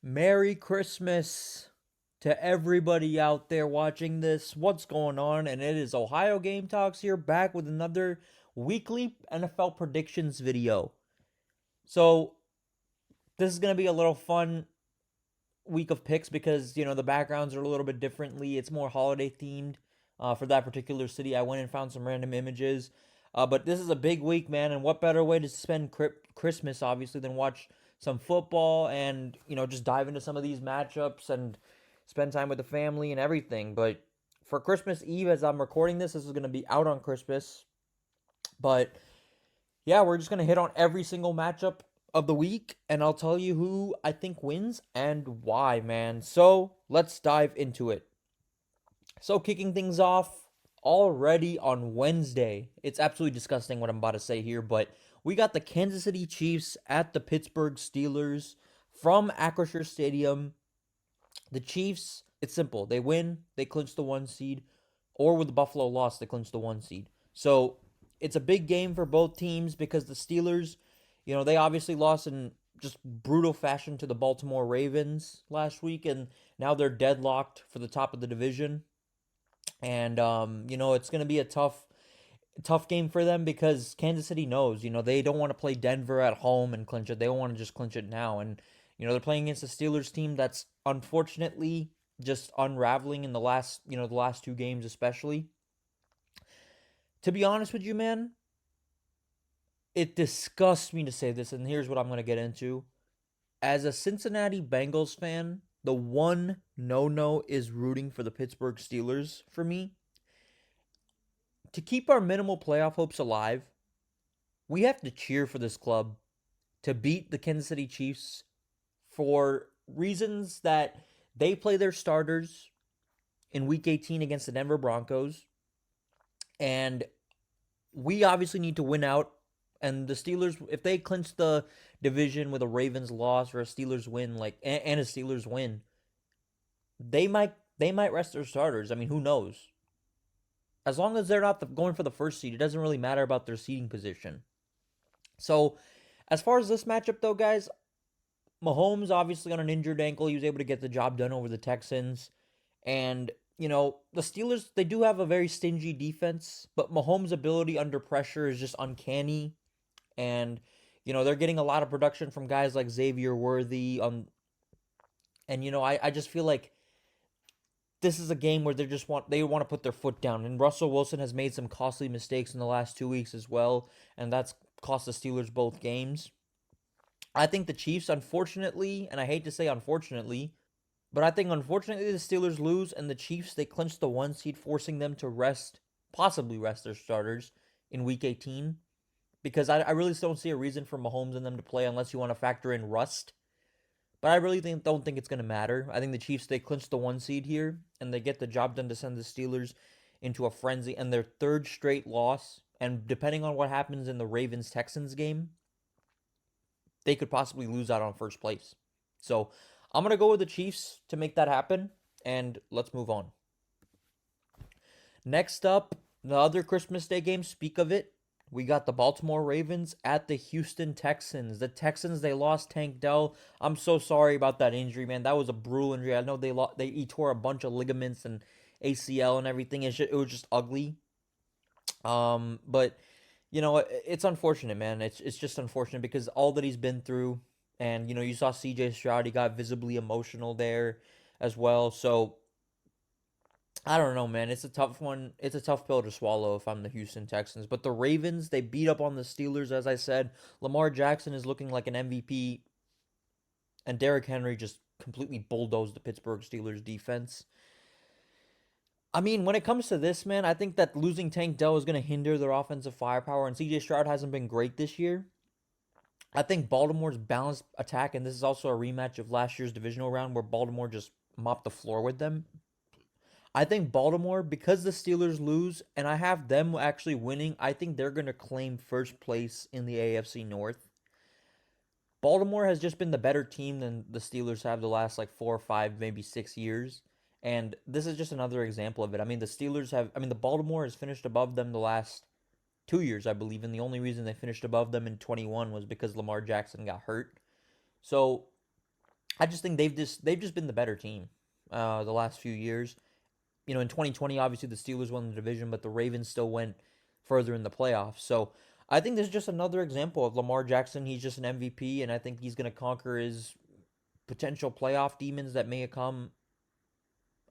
Merry Christmas to everybody out there watching this. What's going on? And it is Ohio Game Talks here, back with another weekly NFL predictions video. So, this is going to be a little fun week of picks because, the backgrounds are a little bit differently. It's more holiday themed for that particular city. I went and found some random images. But this is a big week, man, and what better way to spend Christmas, obviously, than watch some football and, just dive into some of these matchups and spend time with the family and everything. But for Christmas Eve, as I'm recording this is going to be out on Christmas. But yeah, we're just going to hit on every single matchup of the week, and I'll tell you who I think wins and why, man. So let's dive into it. So, kicking things off already on Wednesday. It's absolutely disgusting what I'm about to say here, but we got the Kansas City Chiefs at the Pittsburgh Steelers from Acrisure Stadium. The Chiefs, it's simple. They win, they clinch the 1 seed, or with the Buffalo loss, they clinch the 1 seed. So, it's a big game for both teams because the Steelers, they obviously lost in just brutal fashion to the Baltimore Ravens last week, and now they're deadlocked for the top of the division. And it's going to be a tough game for them because Kansas City knows, they don't want to play Denver at home and clinch it. They don't want to just clinch it now. And they're playing against a Steelers team that's unfortunately just unraveling in the last two games especially. To be honest with you, man, it disgusts me to say this, and here's what I'm going to get into. As a Cincinnati Bengals fan, the one no is rooting for the Pittsburgh Steelers for me. To keep our minimal playoff hopes alive, we have to cheer for this club to beat the Kansas City Chiefs for reasons that they play their starters in Week 18 against the Denver Broncos. And we obviously need to win out. And the Steelers, if they clinch the division with a Ravens loss or a Steelers win, and a Steelers win, they might rest their starters. I mean, who knows? As long as they're not going for the first seed, it doesn't really matter about their seeding position. So, as far as this matchup, though, guys, Mahomes obviously on an injured ankle. He was able to get the job done over the Texans. And, the Steelers, they do have a very stingy defense, but Mahomes' ability under pressure is just uncanny. And, they're getting a lot of production from guys like Xavier Worthy. And, I just feel like this is a game where they want to put their foot down. And Russell Wilson has made some costly mistakes in the last 2 weeks as well, and that's cost the Steelers both games. I think the Chiefs, unfortunately, and I hate to say unfortunately, but I think unfortunately the Steelers lose, and the Chiefs, they clinch the 1 seed, forcing them to possibly rest their starters in Week 18. Because I really don't see a reason for Mahomes and them to play unless you want to factor in rust. But I really don't think it's going to matter. I think the Chiefs, they clinch the 1 seed here, and they get the job done to send the Steelers into a frenzy, and their third straight loss. And depending on what happens in the Ravens-Texans game, they could possibly lose out on first place. So I'm going to go with the Chiefs to make that happen, and let's move on. Next up, the other Christmas Day game, speak of it. We got the Baltimore Ravens at the Houston Texans. The Texans, they lost Tank Dell. I'm so sorry about that injury, man. That was a brutal injury. I know he tore a bunch of ligaments and ACL and everything. It was just ugly. But it's unfortunate, man. It's just unfortunate because all that he's been through, and you saw CJ Stroud. He got visibly emotional there as well. So I don't know, man. It's a tough one. It's a tough pill to swallow if I'm the Houston Texans. But the Ravens, they beat up on the Steelers, as I said. Lamar Jackson is looking like an MVP. And Derrick Henry just completely bulldozed the Pittsburgh Steelers defense. I mean, when it comes to this, man, I think that losing Tank Dell is going to hinder their offensive firepower. And CJ Stroud hasn't been great this year. I think Baltimore's balanced attack, and this is also a rematch of last year's divisional round where Baltimore just mopped the floor with them. I think Baltimore, because the Steelers lose, and I have them actually winning, I think they're going to claim first place in the AFC North. Baltimore has just been the better team than the Steelers have the last 4 or 5, maybe 6 years. And this is just another example of it. I mean, the Baltimore has finished above them the last 2 years, I believe. And the only reason they finished above them in 21 was because Lamar Jackson got hurt. So I just think they've just been the better team the last few years. In 2020, obviously the Steelers won the division, but the Ravens still went further in the playoffs. So I think this is just another example of Lamar Jackson. He's just an MVP, and I think he's going to conquer his potential playoff demons that may come.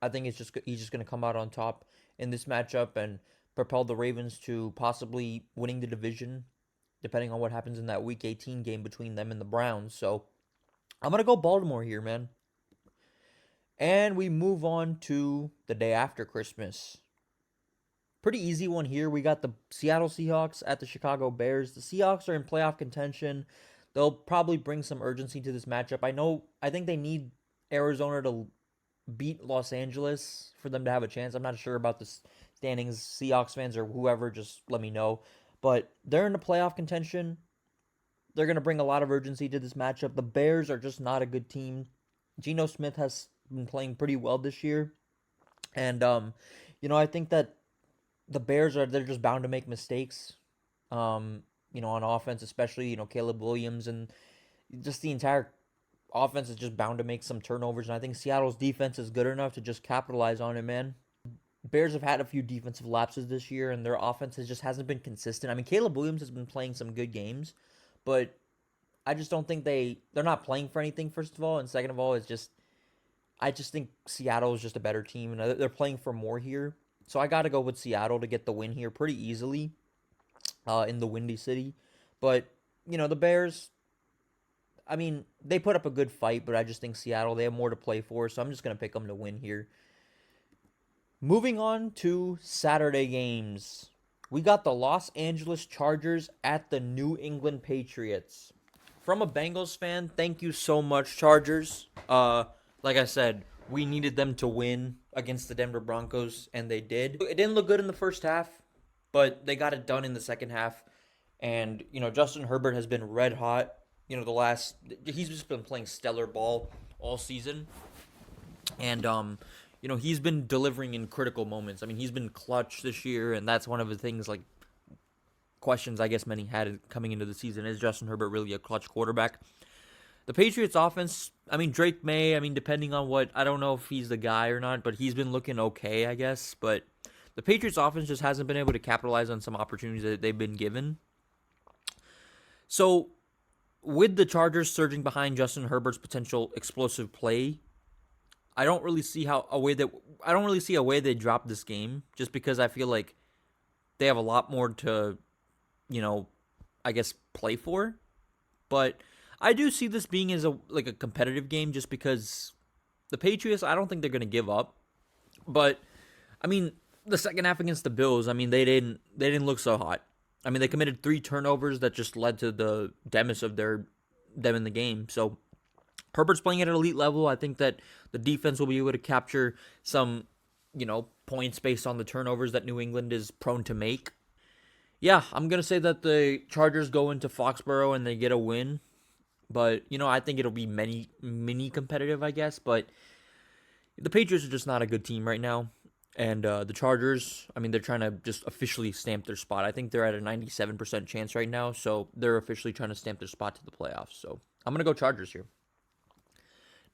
I think he's just going to come out on top in this matchup and propel the Ravens to possibly winning the division, depending on what happens in that Week 18 game between them and the Browns. So I'm going to go Baltimore here, man. And we move on to the day after Christmas. Pretty easy one here. We got the Seattle Seahawks at the Chicago Bears. The Seahawks are in playoff contention. They'll probably bring some urgency to this matchup. I think they need Arizona to beat Los Angeles for them to have a chance. I'm not sure about the standings. Seahawks fans or whoever, just let me know. But they're in the playoff contention. They're going to bring a lot of urgency to this matchup. The Bears are just not a good team. Geno Smith has been playing pretty well this year. And, I think that the Bears they're just bound to make mistakes. On offense, especially, Caleb Williams and just the entire offense is just bound to make some turnovers. And I think Seattle's defense is good enough to just capitalize on it, man. Bears have had a few defensive lapses this year, and their offense just hasn't been consistent. I mean, Caleb Williams has been playing some good games, but I just don't think they're not playing for anything, first of all. And second of all, I just think Seattle is just a better team, and they're playing for more here. So I got to go with Seattle to get the win here pretty easily in the Windy City. But, the Bears, I mean, they put up a good fight, but I just think Seattle, they have more to play for, so I'm just going to pick them to win here. Moving on to Saturday games. We got the Los Angeles Chargers at the New England Patriots. From a Bengals fan, thank you so much, Chargers. Like I said, we needed them to win against the Denver Broncos, and they did. It didn't look good in the first half, but they got it done in the second half. And, Justin Herbert has been red hot. He's just been playing stellar ball all season. And, he's been delivering in critical moments. I mean, he's been clutch this year, and that's one of the things, questions I guess many had coming into the season. Is Justin Herbert really a clutch quarterback? The Patriots offense, Drake May, depending on I don't know if he's the guy or not, but he's been looking okay, I guess. But the Patriots offense just hasn't been able to capitalize on some opportunities that they've been given. So, with the Chargers surging behind Justin Herbert's potential explosive play, I don't really see a way they drop this game, just because I feel like they have a lot more to, I guess play for. But I do see this being as a competitive game, just because the Patriots, I don't think they're going to give up. But the second half against the Bills, they didn't look so hot. They committed 3 turnovers that just led to the demise of them in the game. So Herbert's playing at an elite level. I think that the defense will be able to capture some, points based on the turnovers that New England is prone to make. Yeah, I'm going to say that the Chargers go into Foxborough and they get a win. But, I think it'll be mini competitive, I guess. But the Patriots are just not a good team right now. And the Chargers, they're trying to just officially stamp their spot. I think they're at a 97% chance right now. So they're officially trying to stamp their spot to the playoffs. So I'm going to go Chargers here.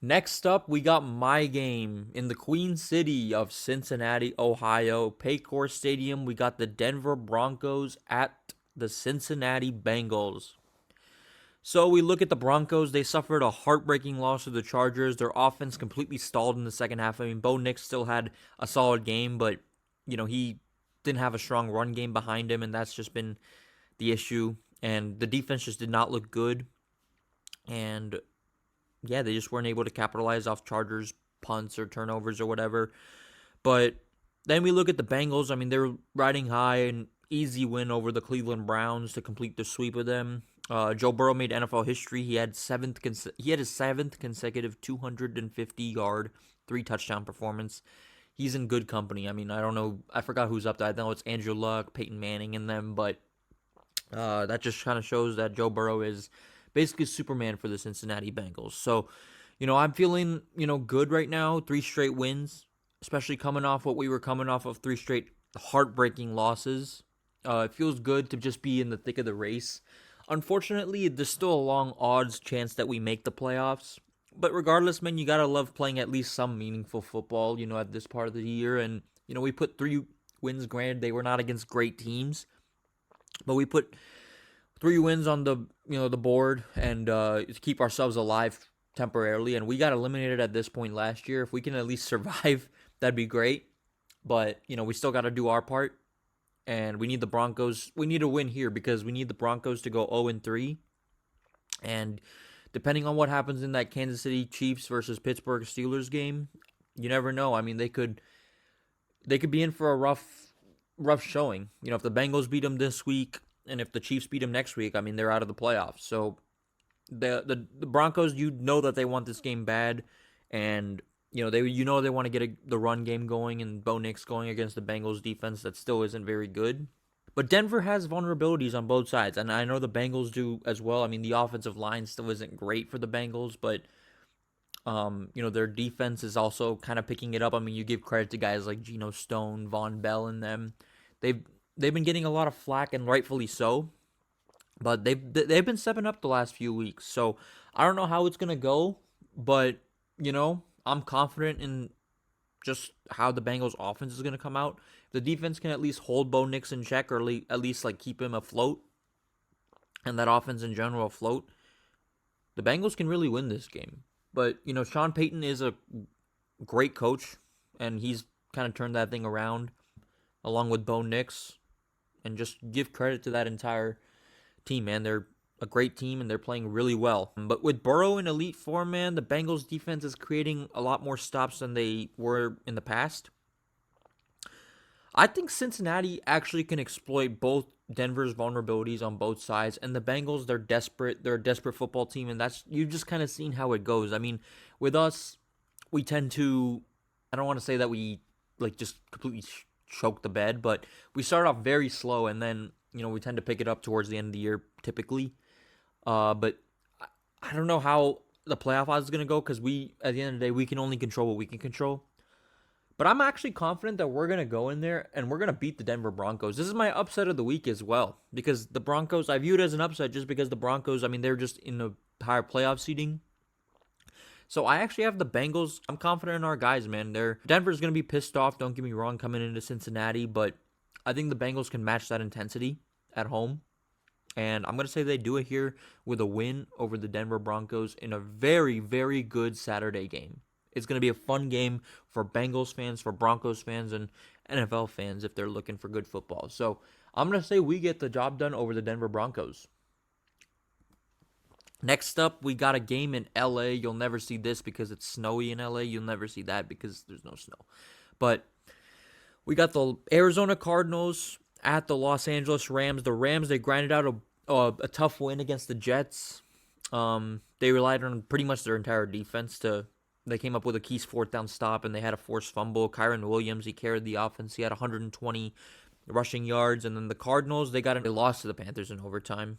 Next up, we got my game in the Queen City of Cincinnati, Ohio. Paycor Stadium, we got the Denver Broncos at the Cincinnati Bengals. So we look at the Broncos. They suffered a heartbreaking loss to the Chargers. Their offense completely stalled in the second half. Bo Nix still had a solid game, but, he didn't have a strong run game behind him, and that's just been the issue. And the defense just did not look good. And yeah, they just weren't able to capitalize off Chargers punts or turnovers or whatever. But then we look at the Bengals. They're riding high, an easy win over the Cleveland Browns to complete the sweep of them. Joe Burrow made NFL history. He had his seventh consecutive 250-yard, 3-touchdown performance. He's in good company. I don't know. I forgot who's up there. I know it's Andrew Luck, Peyton Manning in them, but that just kind of shows that Joe Burrow is basically Superman for the Cincinnati Bengals. So, I'm feeling, good right now. 3 straight wins, especially coming off what we were coming off of 3 straight heartbreaking losses. It feels good to just be in the thick of the race. Unfortunately, there's still a long odds chance that we make the playoffs, But regardless, man, you gotta love playing at least some meaningful football, at this part of the year. And, we put 3 wins. Granted, they were not against great teams, but we put 3 wins on the board and to keep ourselves alive temporarily. And we got eliminated at this point last year. If we can at least survive, that'd be great. But, we still got to do our part. And we need the Broncos. We need a win here because we need the Broncos to go 0-3. And depending on what happens in that Kansas City Chiefs versus Pittsburgh Steelers game, you never know. I mean, they could be in for a rough showing. If the Bengals beat them this week and if the Chiefs beat them next week, I mean, they're out of the playoffs. So the Broncos, that they want this game bad, and they want to get the run game going and Bo Nix going against the Bengals defense that still isn't very good. But Denver has vulnerabilities on both sides, and I know the Bengals do as well. I mean, the offensive line still isn't great for the Bengals, but their defense is also kind of picking it up. I mean, you give credit to guys like Geno Stone, Von Bell, and them. They've been getting a lot of flack, and rightfully so. But they've been stepping up the last few weeks. So I don't know how it's gonna go, but I'm confident in just how the Bengals offense is gonna come out. If the defense can at least hold Bo Nix in check, or at least like keep him afloat, and that offense in general afloat, the Bengals can really win this game. But Sean Payton is a great coach, and he's kind of turned that thing around, along with Bo Nix, and just give credit to that entire team, man. They're a great team, and they're playing really well. But with Burrow in elite form, man, the Bengals defense is creating a lot more stops than they were in the past. I think Cincinnati actually can exploit both Denver's vulnerabilities on both sides, and the Bengals, they're desperate. They're a desperate football team, and you've just kind of seen how it goes. I mean, with us, we tend to, I don't want to say that we just completely choke the bed, but we start off very slow, and then we tend to pick it up towards the end of the year typically. But I don't know how the playoff odds is going to go, because at the end of the day, we can only control what we can control. But I'm actually confident that we're going to go in there and we're going to beat the Denver Broncos. This is my upset of the week as well, because the Broncos, I view it as an upset just because the Broncos, I mean, they're just in the higher playoff seeding. So I actually have the Bengals. I'm confident in our guys, man. Denver's going to be pissed off, don't get me wrong, coming into Cincinnati, but I think the Bengals can match that intensity at home. And I'm going to say they do it here with a win over the Denver Broncos in a very, very good Saturday game. It's going to be a fun game for Bengals fans, for Broncos fans, and NFL fans if they're looking for good football. So I'm going to say we get the job done over the Denver Broncos. Next up, we got a game in LA. You'll never see this because it's snowy in LA. You'll never see that because there's no snow. But we got the Arizona Cardinals at the Los Angeles Rams. The Rams, they grinded out a tough win against the Jets. They relied on pretty much their entire defense They came up with a key fourth down stop, and they had a forced fumble. Kyron Williams, he carried the offense. He had 120 rushing yards. And then the Cardinals, they lost to the Panthers in overtime.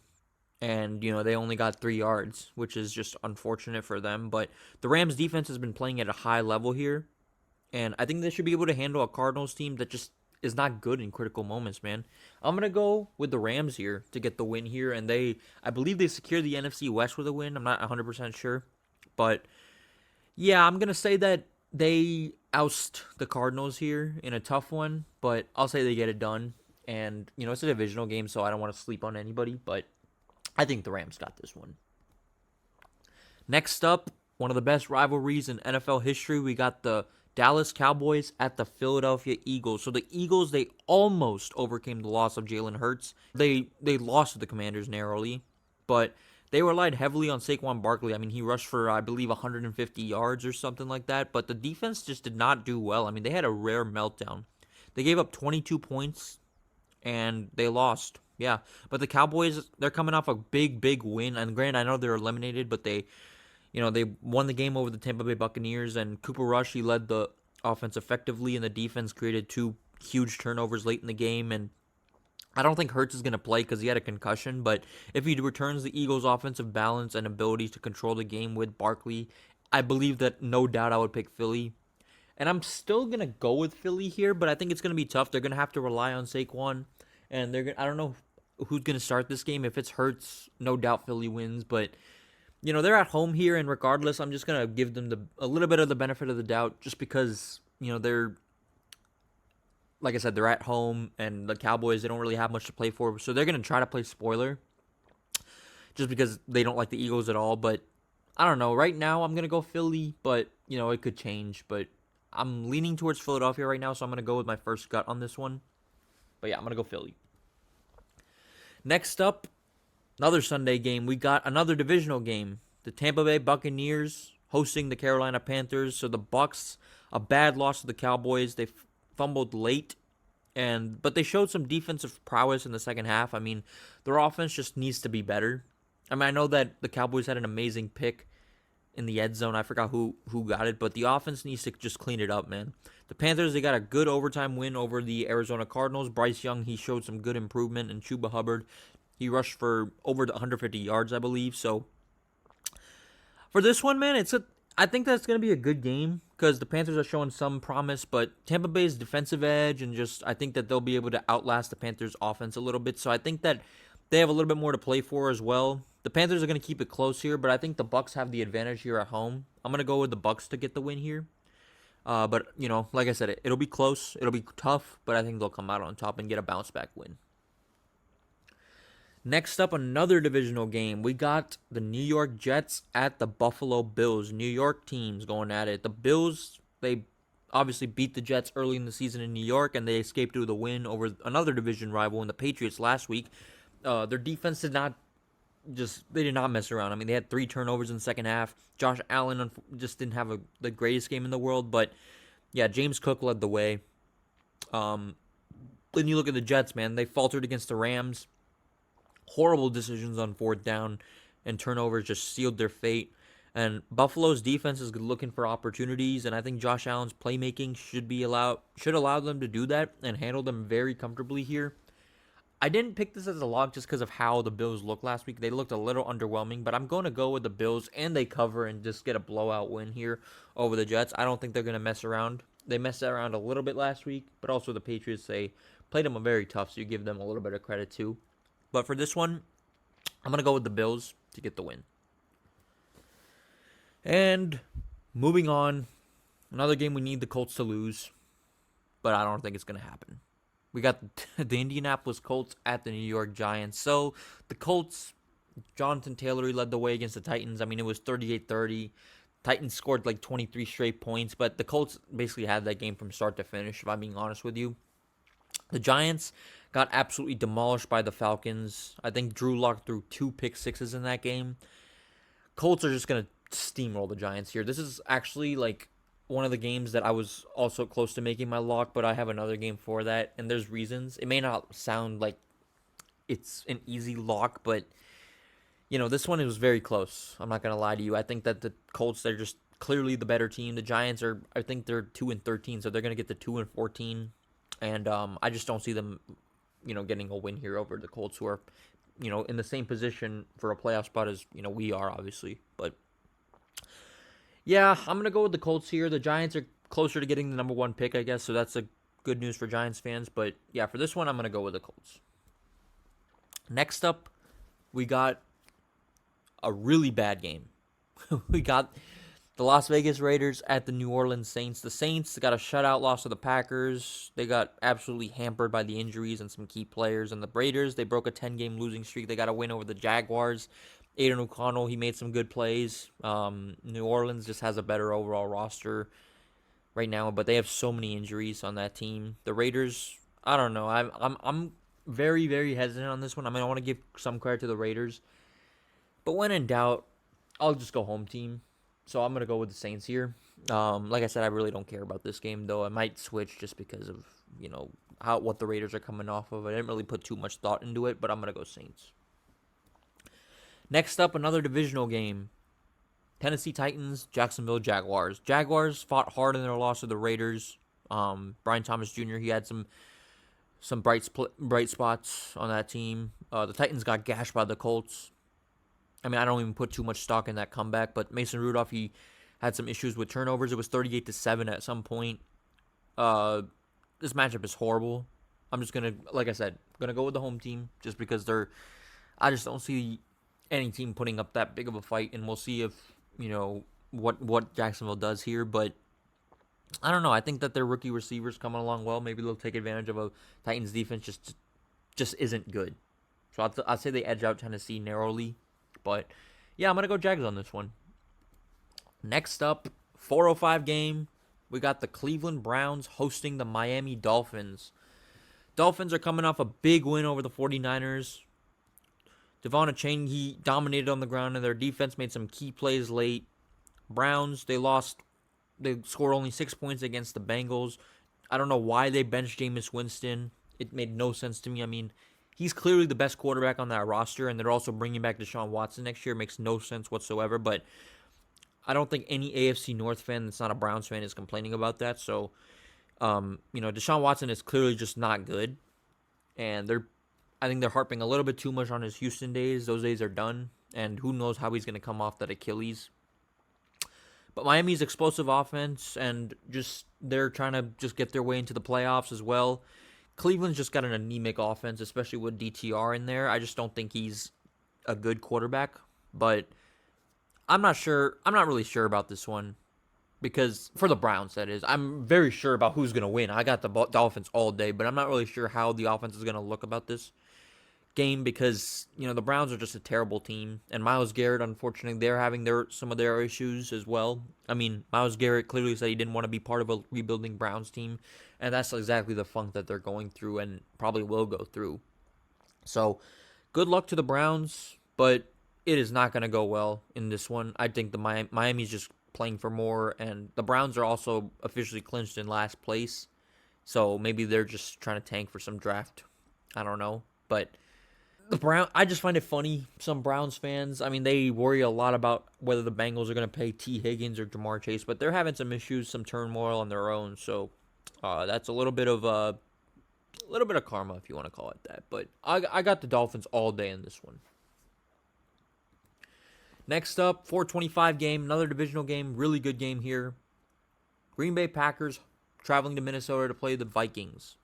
And, they only got 3 yards, which is just unfortunate for them. But the Rams defense has been playing at a high level here. And I think they should be able to handle a Cardinals team that just is not good in critical moments, man. I'm going to go with the Rams here to get the win here. And I believe they secured the NFC West with a win. I'm not 100% sure. But yeah, I'm going to say that they oust the Cardinals here in a tough one, but I'll say they get it done. And, it's a divisional game, so I don't want to sleep on anybody, but I think the Rams got this one. Next up, one of the best rivalries in NFL history, we got the Dallas Cowboys at the Philadelphia Eagles. So the Eagles, they almost overcame the loss of Jalen Hurts. They lost to the Commanders narrowly, but they relied heavily on Saquon Barkley. I mean, he rushed for, I believe, 150 yards or something like that. But the defense just did not do well. I mean, they had a rare meltdown. They gave up 22 points, and they lost. Yeah, but the Cowboys, they're coming off a big, big win. And granted, I know they're eliminated, but they won the game over the Tampa Bay Buccaneers. And Cooper Rush, he led the offense effectively, and the defense created 2 huge turnovers late in the game. And I don't think Hurts is going to play because he had a concussion, but if he returns the Eagles' offensive balance and ability to control the game with Barkley, I believe that no doubt I would pick Philly. And I'm still going to go with Philly here, but I think it's going to be tough. They're going to have to rely on Saquon, and I don't know who's going to start this game. If it's Hurts, no doubt Philly wins, but they're at home here, and regardless, I'm just gonna give them a little bit of the benefit of the doubt, just because they're, like I said, they're at home, and the Cowboys, they don't really have much to play for, so they're gonna try to play spoiler, just because they don't like the Eagles at all. But I don't know. Right now, I'm gonna go Philly, but it could change. But I'm leaning towards Philadelphia right now, so I'm gonna go with my first gut on this one. But yeah, I'm gonna go Philly. Next up, another Sunday game. We got another divisional game. The Tampa Bay Buccaneers hosting the Carolina Panthers. So the Bucs, a bad loss to the Cowboys. They fumbled late, but they showed some defensive prowess in the second half. I mean, their offense just needs to be better. I mean, I know that the Cowboys had an amazing pick in the end zone. I forgot who got it, but the offense needs to just clean it up, man. The Panthers, they got a good overtime win over the Arizona Cardinals. Bryce Young, he showed some good improvement, and Chuba Hubbard, he rushed for over 150 yards, I believe. So for this one, man, I think that's going to be a good game because the Panthers are showing some promise, but Tampa Bay's defensive edge, and just I think that they'll be able to outlast the Panthers offense a little bit. So I think that they have a little bit more to play for as well. The Panthers are going to keep it close here, but I think the Bucs have the advantage here at home. I'm going to go with the Bucs to get the win here. But, like I said, it'll be close. It'll be tough, but I think they'll come out on top and get a bounce back win. Next up, another divisional game. We got the New York Jets at the Buffalo Bills. New York teams going at it. The Bills, they obviously beat the Jets early in the season in New York, and they escaped with a win over another division rival in the Patriots last week. Their defense did not mess around. I mean, they had 3 turnovers in the second half. Josh Allen just didn't have the greatest game in the world, but yeah, James Cook led the way. Then you look at the Jets, man. They faltered against the Rams. Horrible decisions on 4th down, and turnovers just sealed their fate. And Buffalo's defense is looking for opportunities, and I think Josh Allen's playmaking should allow them to do that and handle them very comfortably here. I didn't pick this as a lock just because of how the Bills looked last week. They looked a little underwhelming, but I'm going to go with the Bills, and they cover and just get a blowout win here over the Jets. I don't think they're going to mess around. They messed around a little bit last week, but also the Patriots, they played them very tough, so you give them a little bit of credit too. But for this one, I'm going to go with the Bills to get the win. And moving on, another game we need the Colts to lose, but I don't think it's going to happen. We got the Indianapolis Colts at the New York Giants. So the Colts, Jonathan Taylor led the way against the Titans. I mean, it was 38-30. Titans scored like 23 straight points, but the Colts basically had that game from start to finish, if I'm being honest with you. The Giants got absolutely demolished by the Falcons. I think Drew Lock threw 2 pick sixes in that game. Colts are just going to steamroll the Giants here. This is actually like one of the games that I was also close to making my lock, but I have another game for that, and there's reasons. It may not sound like it's an easy lock, but, this one was very close. I'm not going to lie to you. I think that the Colts, they're just clearly the better team. The Giants I think they're 2-13, so they're going to get the 2-14. And I just don't see them, getting a win here over the Colts, who are, in the same position for a playoff spot as, we are, obviously. But, yeah, I'm going to go with the Colts here. The Giants are closer to getting the number 1 pick, I guess, so that's a good news for Giants fans. But, yeah, for this one, I'm going to go with the Colts. Next up, we got a really bad game. We got the Las Vegas Raiders at the New Orleans Saints. The Saints got a shutout loss to the Packers. They got absolutely hampered by the injuries and some key players. And the Raiders, they broke a 10-game losing streak. They got a win over the Jaguars. Aiden O'Connell, he made some good plays. New Orleans just has a better overall roster right now, but they have so many injuries on that team. The Raiders, I don't know. I'm very, very hesitant on this one. I mean, I want to give some credit to the Raiders, but when in doubt, I'll just go home team. So I'm going to go with the Saints here. Like I said, I really don't care about this game, though. I might switch just because of, what the Raiders are coming off of. I didn't really put too much thought into it, but I'm going to go Saints. Next up, another divisional game. Tennessee Titans, Jacksonville Jaguars. Jaguars fought hard in their loss to the Raiders. Brian Thomas Jr., he had some bright spots on that team. The Titans got gashed by the Colts. I mean, I don't even put too much stock in that comeback, but Mason Rudolph, he had some issues with turnovers. It was 38-7 at some point. This matchup is horrible. I'm just going to, like I said, going to go with the home team just because I just don't see any team putting up that big of a fight, and we'll see if what Jacksonville does here. But I don't know. I think that their rookie receivers coming along well. Maybe they'll take advantage of a Titans defense just isn't good. So I'll say they edge out Tennessee narrowly. But yeah, I'm gonna go Jags on this one. Next up, 4:05 game. We got the Cleveland Browns hosting the Miami Dolphins. Dolphins are coming off a big win over the 49ers. Devon Achane, he dominated on the ground, and their defense made some key plays late. Browns, they lost. They scored only 6 points against the Bengals. I don't know why they benched Jameis Winston. It made no sense to me. I mean, he's clearly the best quarterback on that roster, and they're also bringing back Deshaun Watson next year. It makes no sense whatsoever, but I don't think any AFC North fan that's not a Browns fan is complaining about that. So, Deshaun Watson is clearly just not good, and I think they're harping a little bit too much on his Houston days. Those days are done, and who knows how he's going to come off that Achilles. But Miami's explosive offense, and they're trying to just get their way into the playoffs as well. Cleveland's just got an anemic offense, especially with DTR in there. I just don't think he's a good quarterback. But I'm not sure. I'm not really sure about this one because for the Browns, that is. I'm very sure about who's going to win. I got the Dolphins all day, but I'm not really sure how the offense is going to look about this game because the Browns are just a terrible team, and Myles Garrett, unfortunately, they're having some of their issues as well. I mean, Myles Garrett clearly said he didn't want to be part of a rebuilding Browns team, and that's exactly the funk that they're going through and probably will go through. So, good luck to the Browns, but it is not going to go well in this one. I think the Miami's just playing for more, and the Browns are also officially clinched in last place, so maybe they're just trying to tank for some draft. I don't know, but I just find it funny. Some Browns fans, I mean, they worry a lot about whether the Bengals are going to pay T. Higgins or Jamar Chase, but they're having some issues, some turmoil on their own. So that's a little bit of karma, if you want to call it that. But I got the Dolphins all day in this one. Next up, 4:25 game, another divisional game, really good game here. Green Bay Packers traveling to Minnesota to play the Vikings.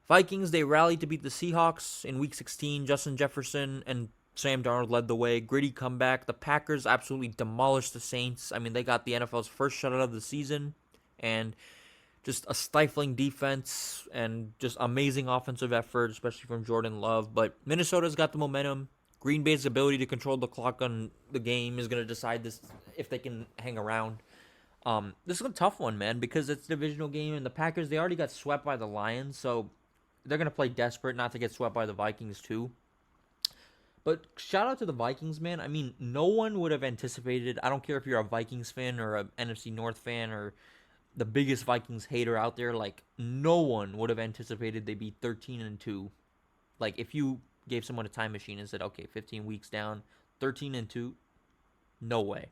Vikings, they rallied to beat the Seahawks in Week 16. Justin Jefferson and Sam Darnold led the way. Gritty comeback. The Packers absolutely demolished the Saints. I mean, they got the NFL's first shutout of the season. And just a stifling defense and just amazing offensive effort, especially from Jordan Love. But Minnesota's got the momentum. Green Bay's ability to control the clock on the game is going to decide this if they can hang around. This is a tough one, man, because it's a divisional game. And the Packers, they already got swept by the Lions. So they're going to play desperate not to get swept by the Vikings, too. But shout out to the Vikings, man. I mean, no one would have anticipated. I don't care if you're a Vikings fan or an NFC North fan or the biggest Vikings hater out there. Like, no one would have anticipated they'd be 13-2. Like, if you gave someone a time machine and said, okay, 15 weeks down, 13-2, no way.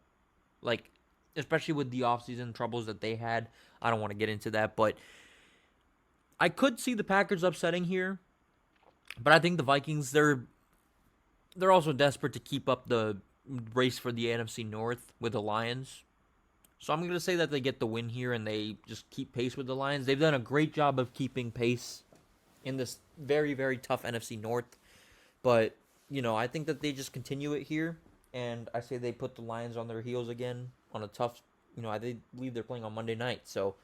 Like, especially with the offseason troubles that they had. I don't want to get into that, but I could see the Packers upsetting here, but I think the Vikings, they're also desperate to keep up the race for the NFC North with the Lions. So I'm going to say that they get the win here and they just keep pace with the Lions. They've done a great job of keeping pace in this very, very tough NFC North. But, I think that they just continue it here, and I say they put the Lions on their heels again on a tough, I believe they're playing on Monday night, so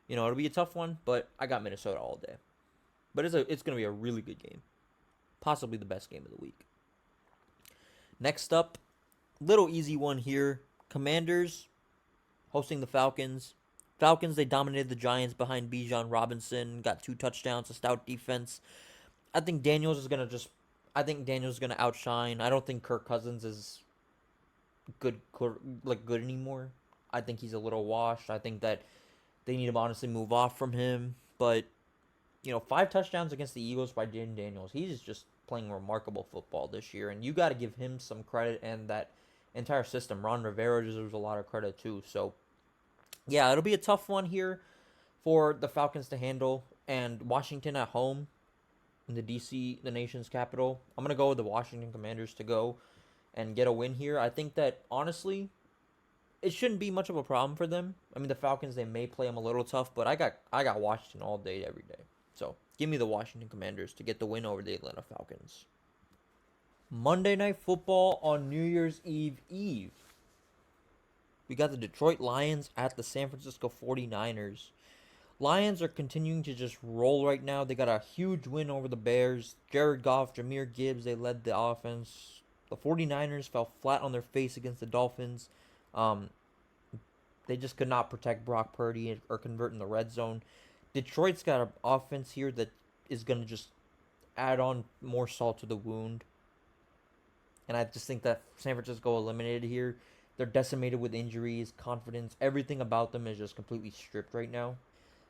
it'll be a tough one, but I got Minnesota all day. But it's going to be a really good game. Possibly the best game of the week. Next up, little easy one here. Commanders hosting the Falcons. Falcons, they dominated the Giants behind Bijan Robinson. Got 2 touchdowns, a stout defense. I think Daniels is going to outshine. I don't think Kirk Cousins is good anymore. I think he's a little washed. I think that they need to honestly move off from him. But, 5 touchdowns against the Eagles by Jaden Daniels. He's just playing remarkable football this year. And you got to give him some credit and that entire system. Ron Rivera deserves a lot of credit too. So, yeah, it'll be a tough one here for the Falcons to handle. And Washington at home in the D.C., the nation's capital. I'm going to go with the Washington Commanders to go and get a win here. I think that, honestly, it shouldn't be much of a problem for them. I mean, the Falcons, they may play them a little tough, but I got Washington all day, every day. So, give me the Washington Commanders to get the win over the Atlanta Falcons. Monday Night Football on New Year's Eve. We got the Detroit Lions at the San Francisco 49ers. Lions are continuing to just roll right now. They got a huge win over the Bears. Jared Goff, Jahmyr Gibbs, they led the offense. The 49ers fell flat on their face against the Dolphins. Um, they just could not protect Brock Purdy or convert in the red zone. Detroit's got an offense here that is going to just add on more salt to the wound. And I just think that San Francisco eliminated here. They're decimated with injuries, confidence, everything about them is just completely stripped right now.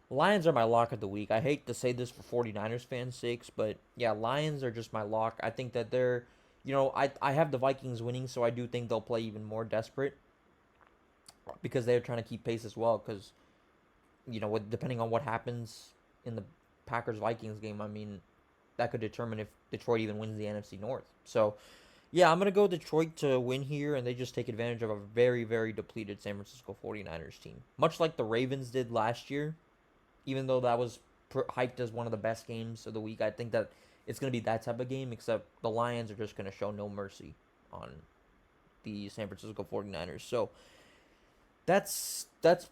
Lions are my lock of the week. I hate to say this for 49ers fans' sakes, but yeah, Lions are just my lock. I think that I have the Vikings winning, so I do think they'll play even more desperate because they're trying to keep pace as well. Because, depending on what happens in the Packers Vikings game, I mean, that could determine if Detroit even wins the NFC North. So, yeah, I'm going to go Detroit to win here, and they just take advantage of a very, very depleted San Francisco 49ers team. Much like the Ravens did last year, even though that was hyped as one of the best games of the week, I think that it's going to be that type of game, except the Lions are just going to show no mercy on the San Francisco 49ers. So, that's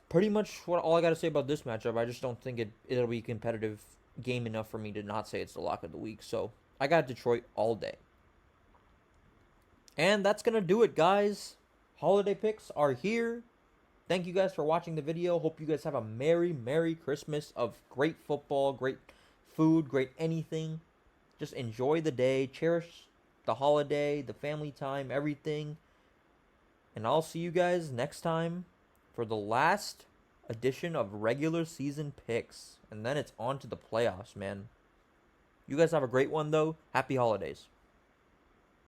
pretty much all I got to say about this matchup. I just don't think it'll be a competitive game enough for me to not say it's the lock of the week. So, I got Detroit all day. And that's going to do it, guys. Holiday picks are here. Thank you guys for watching the video. Hope you guys have a Merry Christmas of great football, great food, great anything. Just enjoy the day. Cherish the holiday, the family time, everything. And I'll see you guys next time for the last edition of regular season picks. And then it's on to the playoffs, man. You guys have a great one, though. Happy holidays.